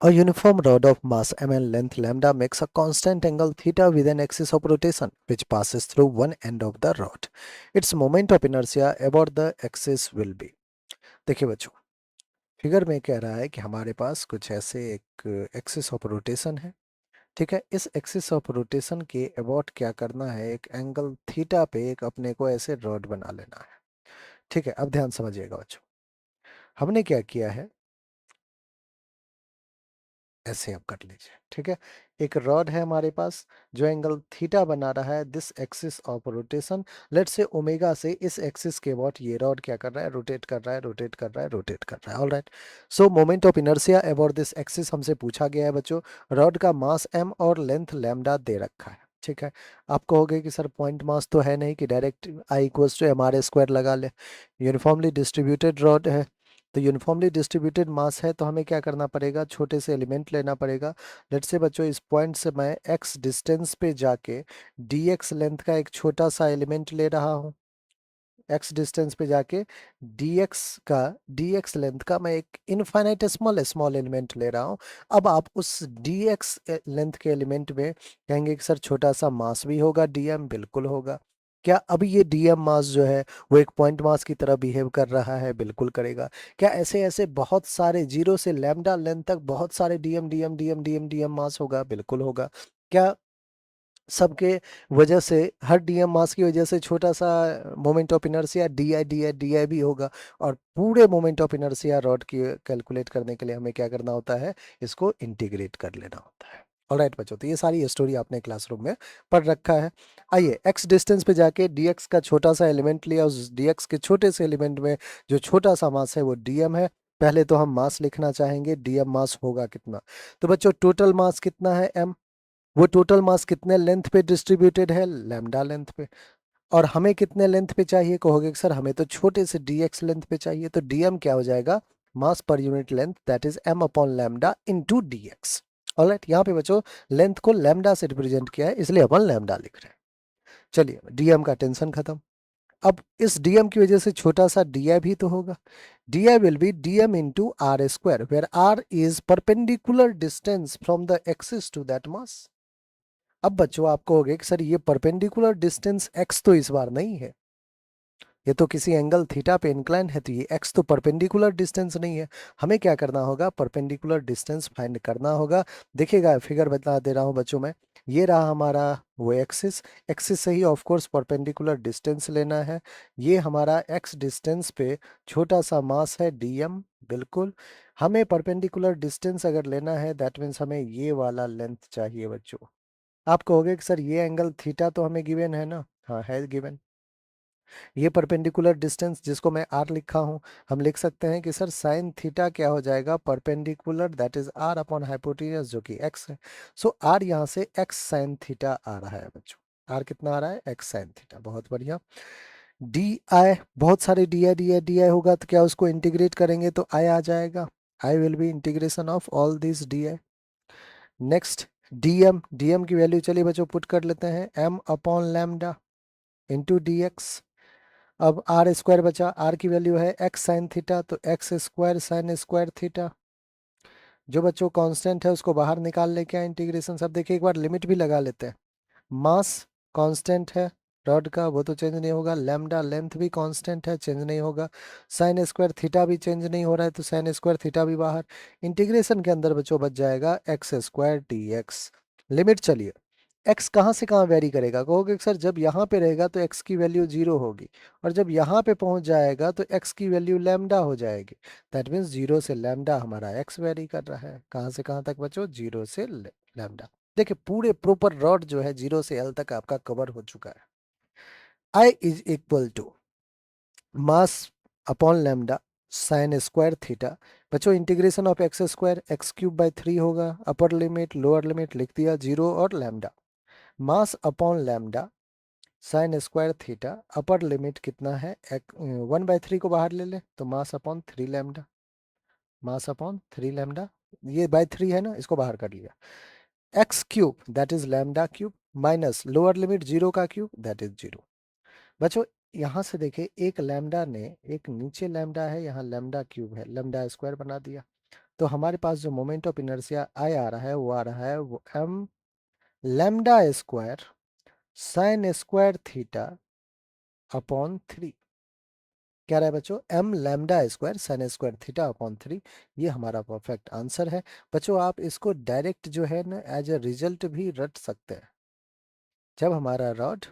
A uniform rod of mass m and length lambda makes a constant angle theta with an axis of rotation which passes through one end of the rod. Its moment of inertia about the axis will be. देखिए बच्चों, figure में कह रहा है कि हमारे पास कुछ ऐसे एक एक्सिस ऑफ रोटेशन है। ठीक है, इस एक्सिस ऑफ रोटेशन के अबाउट क्या करना है, एक एंगल थीटा पे एक अपने को ऐसे रॉड बना लेना है। ठीक है, अब ध्यान समझिएगा बच्चों, हमने क्या किया है, ऐसे आप कर लीजिए। ठीक है, एक रॉड है हमारे पास जो एंगल थीटा बना रहा है, this axis of rotation, let से ओमेगा से इस एक्सिस के अबाउट ये रॉड क्या कर रहा है, रोटेट कर रहा है, रोटेट कर रहा है, रोटेट कर रहा है। Alright, so moment of inertia about this axis हमसे पूछा गया है बच्चों। रॉड का मास m और लेंथ लैम्डा दे रखा है। ठीक है, आप कहोगे कि सर पॉइंट मास तो है नहीं कि direct I equals to M R square लगा ले। यूनिफॉर्मली डिस्ट्रीब्यूटेड रॉड है, तो यूनिफॉर्मली डिस्ट्रीब्यूटेड मास है, तो हमें क्या करना पड़ेगा, छोटे से एलिमेंट लेना पड़ेगा। लेट्स से बच्चों इस पॉइंट से मैं x डिस्टेंस पे जाके dx लेंथ का एक छोटा सा एलिमेंट ले रहा हूँ। x डिस्टेंस पे जाके dx लेंथ का मैं एक इनफाइनाइटेसिमल स्मॉल एलिमेंट ले रहा हूँ। अब आप उस dx लेंथ के एलिमेंट में कहेंगे कि सर छोटा सा मास भी होगा, dm बिल्कुल होगा। क्या अभी ये dm मास जो है वो एक पॉइंट मास की तरह बिहेव कर रहा है? बिल्कुल करेगा। क्या ऐसे ऐसे बहुत सारे जीरो से लैम्डा लेंथ तक बहुत सारे dm dm dm dm dm मास होगा? बिल्कुल होगा। क्या सबके वजह से, हर डीएम मास की वजह से छोटा सा moment of inertia D I भी होगा? और पूरे मोमेंट ऑफ इनर्शिया रॉड की कैलकुलेट करने के लिए हमें क्या करना होता है, इसको इंटीग्रेट कर लेना होता है। ऑलराइट बच्चों, तो ये सारी स्टोरी आपने क्लासरूम में पढ़ रखा है। आइए, एक्स डिस्टेंस पे जाके डीएक्स का छोटा सा एलिमेंट लिया, उस डीएक्स के छोटे से एलिमेंट में जो छोटा सा मास है वो डीएम है। पहले तो हम मास लिखना चाहेंगे, डीएम मास होगा कितना। तो बच्चों टोटल मास कितना है, एम। वो टोटल मास कितने लेंथ पे डिस्ट्रीब्यूटेड है, लैम्डा लेंथ पे। और हमें कितने लेंथ पे चाहिए, कहोगे कि सर हमें तो छोटे से dx लेंथ पे चाहिए, तो dm क्या हो जाएगा, मास पर unit length, that is m upon lambda into dx। Alright, यहाँ पे बच्चों लेंथ को लैम्डा से रिप्रेजेंट किया है, इसलिए अपन लैम्डा लिख रहे हैं। चलिए, dm का टेंशन खत्म। अब इस dm की वजह से छोटा सा di भी तो होगा। di will be dm into r square, where r is perpendicular distance from the axis to that mass। अब बच्चों आप कहोगे कि सर ये परपेंडिकुलर डिस्टेंस x तो इस बार नहीं है, ये तो किसी एंगल थीटा पे इंक्लाइन है, तो ये x तो परपेंडिकुलर डिस्टेंस नहीं है। हमें क्या करना होगा, परपेंडिकुलर डिस्टेंस फाइंड करना होगा। देखिएगा, फिगर बता दे रहा हूँ बच्चों में, ये रहा हमारा वो एक्सिस, एक्सिस से ही ऑफ कोर्स परपेंडिकुलर डिस्टेंस लेना है। ये हमारा x डिस्टेंस पे छोटा सा मास है dm, बिल्कुल। हमें परपेंडिकुलर डिस्टेंस अगर लेना है, दैट मीन्स हमें ये वाला लेंथ चाहिए बच्चों। आप कहोगे कि सर ये एंगल थीटा तो हमें गिवन है ना, हाँ है गिवन। ये परपेंडिकुलर डिस्टेंस जिसको मैं आर लिखा हूँ, हम लिख सकते हैं कि सर साइन थीटा क्या हो जाएगा, perpendicular that is R upon hypotenuse जो कि एक्स है। सो आर यहाँ से एक्स साइन थीटा आ रहा है बच्चों। आर कितना आ रहा है, एक्स साइन थीटा, बहुत बढ़िया। डी आई, बहुत सारे डी आई होगा, तो क्या उसको इंटीग्रेट करेंगे तो आई आ जाएगा। I will be integration of all this D I. Next DM की वैल्यू चलिए बच्चों पुट कर लेते हैं, M upon lambda into D X. अब आर स्क्वायर बचा, आर की वैल्यू है एक्स साइन थीटा, तो X square sine square theta. जो बच्चों कांस्टेंट है उसको बाहर निकाल लेके आए इंटीग्रेशन। सब देखिए एक बार लिमिट भी लगा लेते हैं। मास कांस्टेंट है रॉड का, वो तो चेंज नहीं होगा। लैम्डा लेंथ भी कांस्टेंट है, चेंज नहीं होगा। साइन स्क्वायर थीटा भी चेंज नहीं हो रहा है, तो साइन स्क्वायर थीटा भी बाहर। इंटीग्रेशन के अंदर बच्चों बच जाएगा x square D x. Limit चलिए, एक्स कहाँ से कहाँ वेरी करेगा, कहोगे कि सर जब यहाँ पे रहेगा तो एक्स की वैल्यू जीरो होगी, और जब यहाँ पे पहुँच जाएगा तो एक्स की वैल्यू लैम्डा हो जाएगी। दैट मीन्स जीरो से लैम्डा हमारा एक्स वेरी कर रहा है। कहाँ से कहाँ तक बच्चों, जीरो से लैम्डा। देखिए पूरे प्रॉपर रॉड जो है जीरो से एल तक आपका कवर हो चुका है। I is equal to mass upon lambda sine square theta. बच्चों integration of X square, X cube by 3 होगा, अपर लिमिट लोअर लिमिट लिख दिया, जीरो और लैम्डा। मास upon lambda sine square theta, upper limit कितना है, 1/3 को बाहर ले ले तो mass upon 3 lambda, mass upon 3 lambda. ये बाय 3 है ना, इसको बाहर कर लिया। X cube that is lambda cube, minus lower limit zero का क्यूब दैट इज जीरो। बच्चों यहाँ से देखे, एक लैम्डा ने, एक नीचे लैम्डा है, यहाँ लैम्डा क्यूब है, लैम्डा स्क्वायर बना दिया। तो हमारे पास जो मोमेंट ऑफ इनर्शिया आई आ रहा है वो आ रहा है वो M lambda square sine square theta upon 3। क्या रहा है बच्चों, M lambda square sine square theta upon 3। ये हमारा परफेक्ट आंसर है। बच्चों आप इसको डायरेक्ट जो है ना एज ए रिजल्ट भी रट सकते हैं। जब हमारा रॉड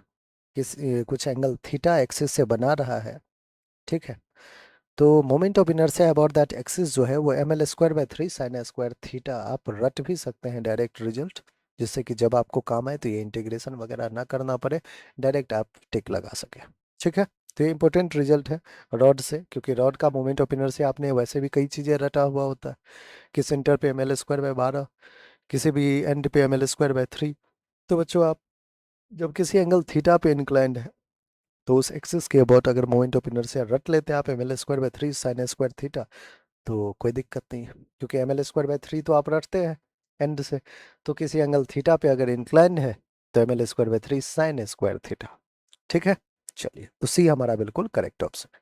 कुछ एंगल थीटा एक्सिस से बना रहा है, ठीक है, तो moment of inertia about that axis जो है वो M L square by 3 sine square theta आप रट भी सकते हैं डायरेक्ट रिजल्ट, जिससे कि जब आपको काम आए तो ये इंटीग्रेशन वगैरह ना करना पड़े, डायरेक्ट आप टिक लगा सके। ठीक है, तो ये इंपॉर्टेंट रिजल्ट है रॉड से, क्योंकि रॉड का मोमेंट ऑफ इनर्शिया आपने वैसे भी कई चीज़ें रटा हुआ होता है कि सेंटर पे एम एल स्क्वायर बाई 12, किसी भी एंड पे एम एल स्क्वायर बाई 3। तो बच्चों आप जब किसी एंगल थीटा पे इंक्लाइंड है तो उस एक्सिस के अबाउट अगर मोमेंट ऑफ इनर्शिया रट लेते हैं आप M L square by 3 sine square theta, तो कोई दिक्कत नहीं है, क्योंकि एम एल स्क्वायर बाई 3 तो आप रटते हैं एंड से। तो किसी एंगल थीटा पे अगर इंक्लाइंड है तो M L square by 3 sine square theta. ठीक है, चलिए तो सी हमारा बिल्कुल करेक्ट ऑप्शन है।